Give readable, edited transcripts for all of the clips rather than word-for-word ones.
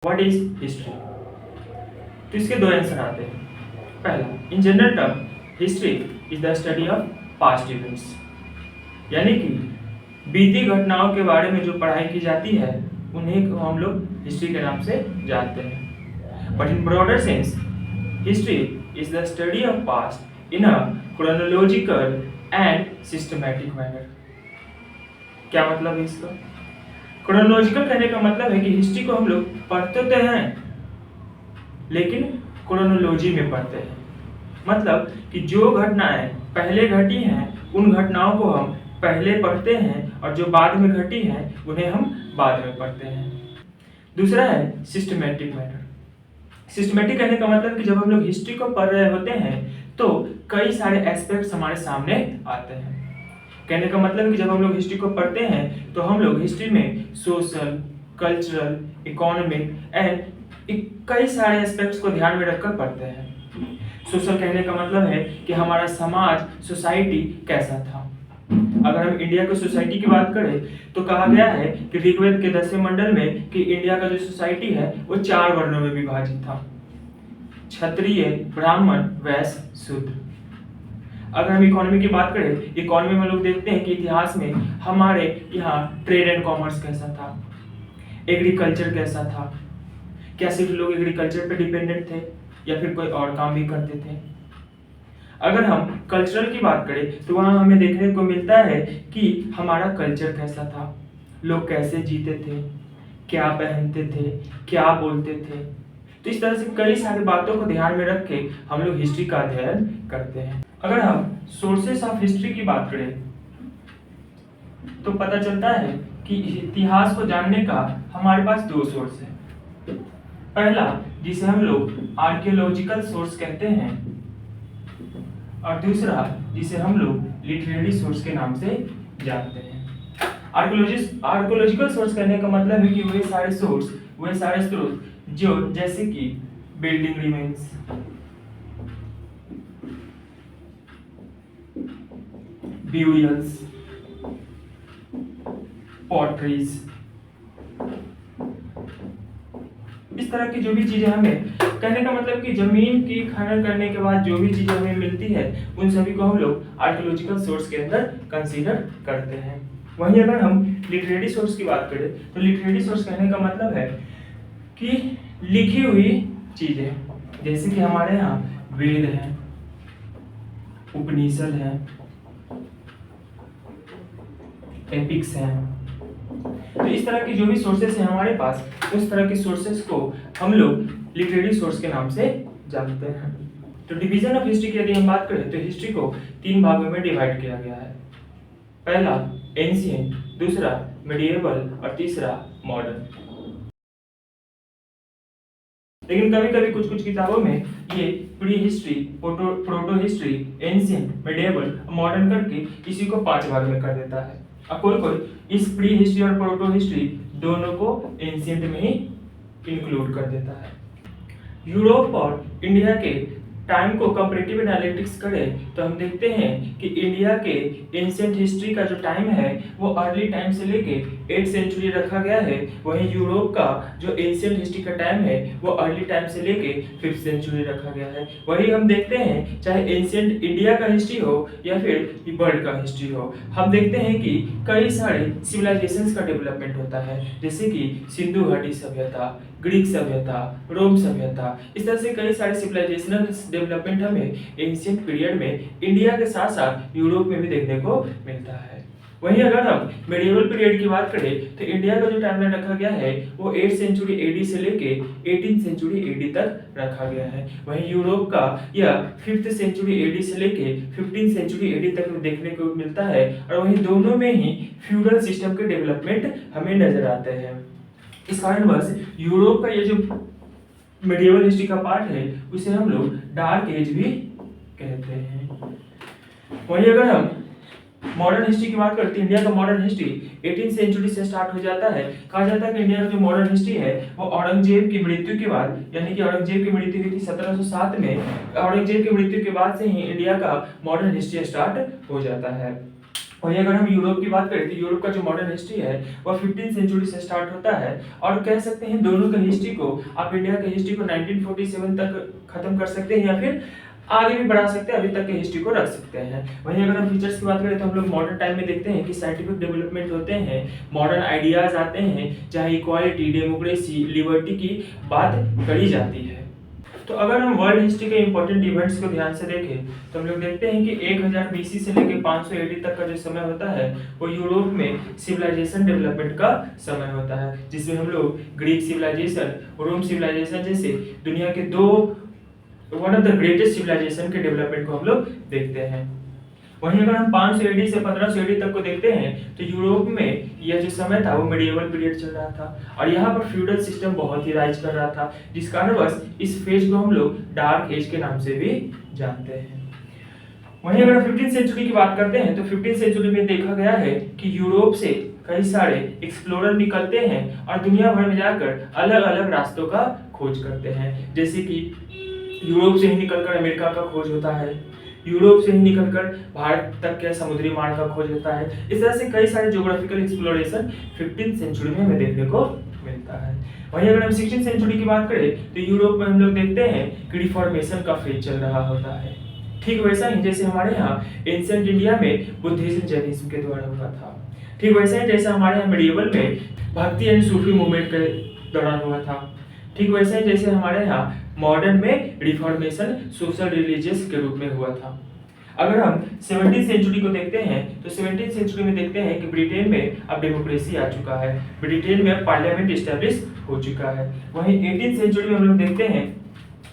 What is history. तो इसके दो आंसर आते हैं। पहला, in general term history is the study of past events, यानी कि बीती घटनाओं के बारे में जो पढ़ाई की जाती है उन्हें हम लोग हिस्ट्री के नाम से जानते हैं। But in broader sense history is the study of past in a chronological and systematic manner. क्या मतलब है इसका? क्रोनोलॉजिकल कहने का मतलब है कि हिस्ट्री को हम लोग पढ़ते तो हैं लेकिन क्रोनोलॉजी में पढ़ते हैं। मतलब कि जो घटनाएं पहले घटी हैं उन घटनाओं को हम पहले पढ़ते हैं और जो बाद में घटी हैं उन्हें हम बाद में पढ़ते हैं। दूसरा है सिस्टमैटिक मैनर। सिस्टमैटिक कहने का मतलब कि जब हम लोग हिस्ट्री को पढ़ रहे होते हैं तो कई सारे एस्पेक्ट्स हमारे सामने आते हैं। कहने का मतलब है कि जब हम लोग हिस्ट्री को पढ़ते हैं तो हम लोग हिस्ट्री में सोशल, कल्चरल, इकोनॉमिक एंड कई सारे एस्पेक्ट्स को ध्यान में रखकर पढ़ते हैं। सोशल कहने का मतलब है कि हमारा समाज, सोसाइटी कैसा था। अगर हम इंडिया की सोसाइटी की बात करें तो कहा गया है कि ऋग्वेद के 10वें मंडल में कि इंडिया का जो सोसाइटी है वो 4 वर्णों में विभाजित था: क्षत्रिय, ब्राह्मण, वैश्य, शूद्र। अगर हम इकोनॉमी की बात करें, इकोनॉमी में लोग देखते हैं कि इतिहास में हमारे यहाँ ट्रेड एंड कॉमर्स कैसा था, एग्रीकल्चर कैसा था, क्या सिर्फ लोग एग्रीकल्चर पे डिपेंडेंट थे या फिर कोई और काम भी करते थे। अगर हम कल्चरल की बात करें तो वहाँ हमें देखने को मिलता है कि हमारा कल्चर कैसा था, लोग कैसे जीते थे, क्या पहनते थे, क्या बोलते थे। तो इस तरह से कई सारी बातों को ध्यान में रख के हम लोग हिस्ट्री का अध्ययन करते हैं। अगर हम सोर्सेस ऑफ हिस्ट्री की बात करें तो पता चलता है कि इतिहास को जानने का हमारे पास 2 सोर्स है। पहला, जिसे हम लोग आर्कियोलॉजिकल सोर्स कहते हैं, और दूसरा जिसे हम लोग लिटरेरी सोर्स के नाम से जानते हैं। आर्कियोलॉजिकल सोर्स कहने का मतलब है कि वे सारे स्रोत जो जैसे कि बिल्डिंग रिमेन्स, ब्यूरियल्स, पॉटरीज, इस तरह की जो भी चीजें हमें, कहने का मतलब कि जमीन की खनन करने के बाद जो भी चीजें हमें मिलती है उन सभी को हम लोग आर्कियोलॉजिकल सोर्स के अंदर कंसीडर करते हैं। वहीं अगर हम लिटरेरी सोर्स की बात करें तो लिटरेरी सोर्स कहने का मतलब है कि लिखी हुई चीजें, जैसे कि हमारे यहाँ वेद हैं, उपनिषद हैं, एपिक्स हैं। तो इस तरह की जो भी सोर्सेस हैं हमारे पास, उस तरह के सोर्सेस को हम लोग लिटरेरी सोर्स के नाम से जानते हैं। तो डिवीजन ऑफ हिस्ट्री की यदि हम बात करें तो हिस्ट्री को 3 भागों में डिवाइड किया गया है। पहला एंशिएंट, दूसरा मिडिएवल और तीसरा मॉडर्न। लेकिन कभी कभी कुछ कुछ किताबों में ये pre history, proto history, ancient, medieval, modern करके इसी को 5 भाग में कर देता है। अब कोई इस प्री हिस्ट्री और प्रोटो हिस्ट्री दोनों को एंशिएंट में ही इंक्लूड कर देता है। यूरोप और इंडिया के टाइम को कंपैरेटिव एनालिटिक्स करें तो हम देखते हैं कि इंडिया के एंशिएंट हिस्ट्री का जो टाइम है वो अर्ली टाइम से लेके 8th सेंचुरी रखा गया है। वहीं यूरोप का जो एंशिएंट हिस्ट्री का टाइम है वो अर्ली टाइम से लेके 5th सेंचुरी रखा गया है। वही हम देखते हैं चाहे एंशिएंट इंडिया का हिस्ट्री हो या फिर वर्ल्ड का हिस्ट्री हो, हम देखते हैं कि कई सारे सिविलाइजेशंस का डेवलपमेंट होता है, जैसे कि सिंधु घाटी सभ्यता, ग्रीक सभ्यता, रोम सभ्यता। इस तरह से कई सारे सिविलाइजेशनल डेवलपमेंट हमें एंशिएंट पीरियड में इंडिया के साथ साथ यूरोप में भी देखने को मिलता है। वहीं अगर हम मेडिएवल पीरियड की बात करें तो इंडिया का जो टाइमलाइन रखा गया है वो 8th सेंचुरी एडी से लेके 18th सेंचुरी एडी तक रखा गया है। वहीं यूरोप का यह 5th सेंचुरी एडी से लेके 15th सेंचुरी एडी तक देखने को मिलता है। और वहीं दोनों में ही फ्यूडल सिस्टम के डेवलपमेंट हमें नजर आते हैं। इस कारणवश यूरोप का ये जो मेडिएवल हिस्ट्री का पार्ट है उसे हम लोग डार्क एज भी कहते हैं। वहीं अगर हम मॉडर्न हिस्ट्री की बात करते हैं, इंडिया का मॉडर्न हिस्ट्री 18th सेंचुरी से स्टार्ट हो जाता है। कहा जाता है कि इंडिया का जो मॉडर्न हिस्ट्री है वो औरंगजेब की मृत्यु के बाद, यानी कि औरंगजेब की मृत्यु हुई थी 1707 में, औरंगजेब की मृत्यु के बाद से ही इंडिया का मॉडर्न हिस्ट्री स्टार्ट हो जाता है। वहीं अगर हम यूरोप की बात करें तो यूरोप का जो मॉडर्न हिस्ट्री है वह 15th सेंचुरी से स्टार्ट होता है, और कह सकते हैं दोनों का हिस्ट्री को, आप इंडिया के हिस्ट्री को 1947 तक खत्म कर सकते हैं या फिर आगे भी बढ़ा सकते हैं, अभी तक के हिस्ट्री को रख सकते हैं। वहीं अगर हम फीचर्स की बात करें तो हम लोग मॉडर्न टाइम में देखते हैं कि साइंटिफिक डेवलपमेंट होते हैं, मॉडर्न आइडियाज आते हैं, जहाँ इक्वालिटी, डेमोक्रेसी, लिबर्टी की बात करी जाती है। तो अगर हम वर्ल्ड हिस्ट्री के इंपॉर्टेंट इवेंट्स को ध्यान से देखें तो हम लोग देखते हैं कि 1000 बीसी से लेकर 500 एडी तक का जो समय होता है वो यूरोप में सिविलाइजेशन डेवलपमेंट का समय होता है, जिसमें हम लोग ग्रीक सिविलाइजेशन, रोम सिविलाइजेशन जैसे दुनिया के one of the greatest civilisation के डेवलपमेंट को हम लोग देखते हैं। वहीं अगर हम 500 एडी से 1500 एडी तक को देखते हैं तो यूरोप में यह जो समय था वो मेडिएवल पीरियड चल रहा था, और यहाँ पर फ्यूडल सिस्टम बहुत ही राइज कर रहा था, जिस कारणवश इस फेज को हम लोग डार्क एज के नाम से भी जानते हैं। वहीं अगर 15th सेंचुरी की बात करते हैं तो 15th सेंचुरी में देखा गया है कि यूरोप से कई सारे एक्सप्लोरर निकलते हैं और दुनिया भर में जाकर अलग अलग रास्तों का खोज करते हैं, जैसे कि यूरोप से ही निकलकर अमेरिका का खोज होता है, यूरोप से ही निकलकर भारत तक के समुद्री मार्ग का खोज होता है। इस तरह से कई सारे ज्योग्राफिकल एक्सप्लोरेशन 15th सेंचुरी में हमें देखने को मिलता है। वहीं अगर हम 16th सेंचुरी की बात करें तो यूरोप में हम लोग देखते हैं कि रिफॉर्मेशन का फेज चल रहा होता है, ठीक वैसा ही जैसे हमारे यहाँ एंशिएंट इंडिया में बुद्धिज्म जैनिज्म के द्वारा हुआ था, ठीक वैसा ही जैसे हमारे यहाँ मेडिएवल में भक्ति एंड सूफी मूवमेंट के दौरान हुआ था, ठीक वैसे ही जैसे हमारे यहाँ मॉडर्न में रिफॉर्मेशन सोशल रिलीजियस के रूप में हुआ था। अगर हम 17th सेंचुरी को देखते हैं तो 17th सेंचुरी में देखते हैं कि ब्रिटेन में अब डेमोक्रेसी आ चुका है, ब्रिटेन में पार्लियामेंट एस्टेब्लिश हो चुका है। वहीं 18th सेंचुरी में हम लोग देखते हैं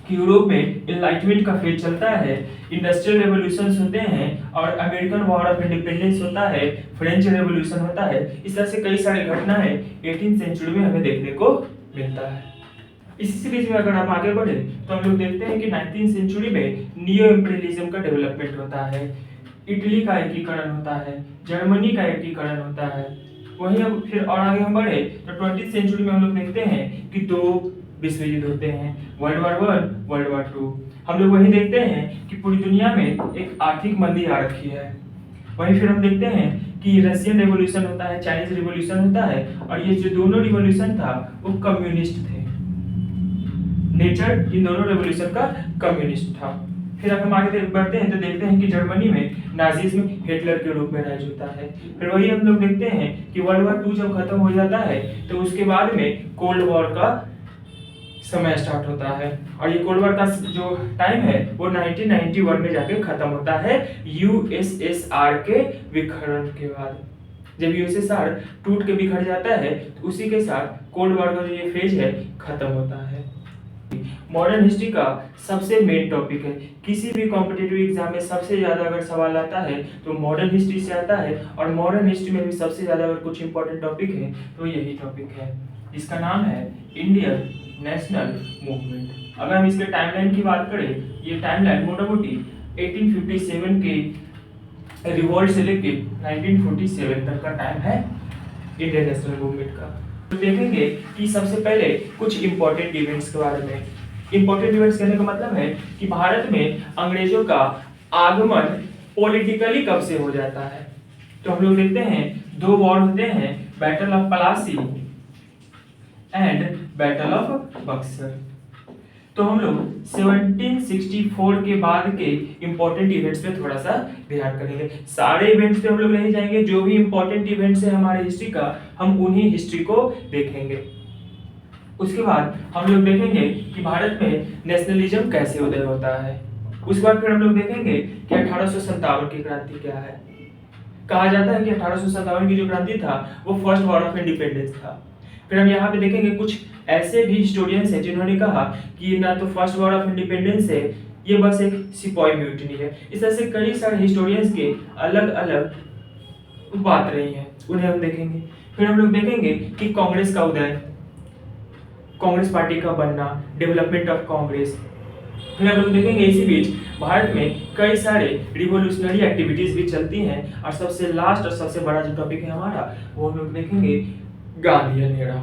कि यूरोप में इनलाइटमेंट का फेज चलता है, इंडस्ट्रियल रेवोल्यूशंस होते हैं और अमेरिकन वॉर ऑफ इंडिपेंडेंस होता है, फ्रेंच रेवोल्यूशन होता है। इस तरह से कई सारे घटनाएं 18th सेंचुरी में हमें देखने को मिलता है। इसी सीरीज में अगर हम आगे बढ़े तो हम लोग देखते हैं कि 19th सेंचुरी में नियो इम्पीरियलिज्म का डेवलपमेंट होता है, इटली का एकीकरण होता है, जर्मनी का एकीकरण होता है। वहीं अब फिर और आगे हम बढ़े तो 20th सेंचुरी में हम लोग देखते हैं कि 2 विश्व युद्ध होते हैं, वर्ल्ड वॉर 1, वर्ल्ड वॉर 2। हम लोग वही देखते हैं कि पूरी दुनिया में एक आर्थिक मंदी आ रखी है। वहीं फिर हम देखते हैं कि रशियन रेवोल्यूशन होता है, चाइनीज रिवॉल्यूशन होता है, और ये जो दोनों रिवॉल्यूशन था वो कम्युनिस्ट थे, नेचर इन दोनों रेवोल्यूशन का कम्युनिस्ट था। फिर अब हम आगे बढ़ते हैं तो देखते हैं कि जर्मनी में नाजिज्म हिटलर के रूप में राज होता है। फिर वही हम लोग देखते हैं कि वर्ल्ड वॉर 2 जब खत्म हो जाता है तो उसके बाद में कोल्ड वॉर का समय स्टार्ट होता है, और ये कोल्ड वॉर का जो टाइम है वो 1991 में जाके खत्म होता है यूएसएसआर के विखंडन के बाद। जब यूएसएसआर टूट के बिखर जाता है तो उसी के साथ कोल्ड वॉर का जो ये फेज है खत्म होता है। मॉडर्न हिस्ट्री का सबसे मेन टॉपिक है, किसी भी कॉम्पिटिटिव एग्जाम में सबसे ज्यादा अगर सवाल आता है तो मॉडर्न हिस्ट्री से आता है, और मॉडर्न हिस्ट्री में भी सबसे ज्यादा अगर कुछ इंपॉर्टेंट टॉपिक है तो यही टॉपिक है, जिसका नाम है इंडियन नेशनल मूवमेंट। अगर हम इसके टाइमलाइन की बात करें, ये टाइमलाइन मोटा मोटी 1857 के रिवॉल्ट से लेके 1947 तक का टाइम है इंडियन नेशनल मूवमेंट का। तो देखेंगे कि सबसे पहले कुछ इंपॉर्टेंट इवेंट्स के बारे में। इंपॉर्टेंट इवेंट्स कहने का मतलब है कि भारत में अंग्रेजों का आगमन पॉलिटिकली कब से हो जाता है। तो हम लोग देखते हैं 2 वॉर होते हैं, battle of Plassey and battle of Buxar. तो हम लोग 1764 के बाद के इंपॉर्टेंट इवेंट्स पे थोड़ा सा ध्यान करेंगे। सारे इवेंट्स पे हम लोग नहीं जाएंगे, जो भी इंपॉर्टेंट इवेंट्स है हमारे हिस्ट्री का हम उन्हीं हिस्ट्री को देखेंगे। उसके बाद हम लोग देखेंगे कि भारत में नेशनलिज्म कैसे उदय होता है। उसके बाद फिर हम लोग देखेंगे कि 1857 की क्रांति क्या है। कहा जाता है कि 1857 की जो क्रांति था वो फर्स्ट वॉर ऑफ इंडिपेंडेंस था। फिर हम यहाँ पे देखेंगे कुछ ऐसे भी हिस्टोरियंस हैं जिन्होंने कहा कि ना तो फर्स्ट वॉर ऑफ इंडिपेंडेंस है, ये बस एक सिपाही म्यूटिनी है। इस तरह से कई सारे हिस्टोरियंस के अलग अलग बात रही हैं, उन्हें हम देखेंगे। फिर हम लोग देखेंगे कि कांग्रेस का उदय, कांग्रेस पार्टी का बनना, डेवलपमेंट ऑफ कांग्रेस। फिर हम लोग देखेंगे इसी बीच भारत में कई सारे रिवोल्यूशनरी एक्टिविटीज भी चलती हैं, और सबसे लास्ट और सबसे बड़ा जो टॉपिक है हमारा वो हम लोग देखेंगे गांधीयन एरा।